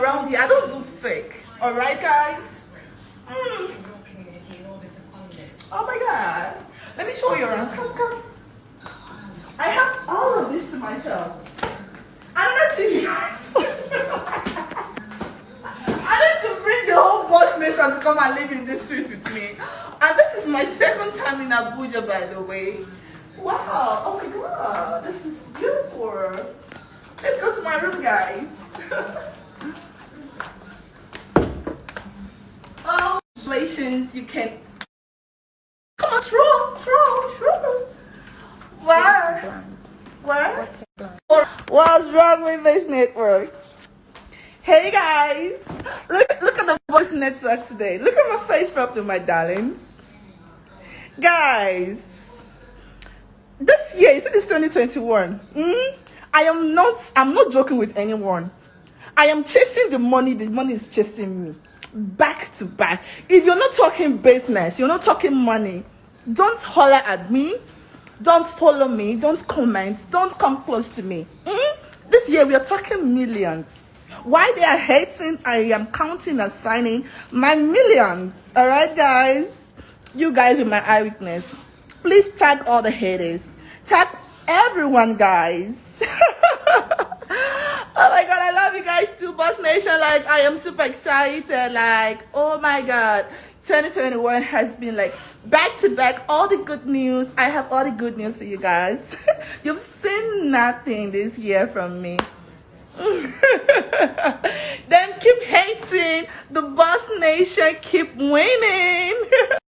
around here. I don't do fake. All right, guys. Oh my God. Let me show you around. Come. I have all of this to myself. Another TV. I need to bring the whole boss nation to come and live in this street with me. And this is my second time in Abuja, by the way. Wow. Oh my God. This is beautiful. Let's go to my room, guys. Oh, congratulations. You can... Come on, throw. What? What's wrong with this network? Hey guys, look at the voice network today. Look at my face properly, my darlings. Guys, this year, you see this 2021. I'm not joking with anyone. I am chasing the money is chasing me. Back to back. If you're not talking business, you're not talking money, don't holler at me. Don't follow me. Don't comment. Don't come close to me. This year, we are talking millions. Why they are hating, I am counting and signing my millions. All right, guys? You guys with my eyewitness. Please tag all the haters. Tag everyone, guys. Oh my God, I love you guys too, Boss Nation. Like, I am super excited. Like, oh my God. 2021 has been like back to back, all the good news. I have all the good news for you guys. You've seen nothing this year from me. Then keep hating. The Boss Nation keep winning.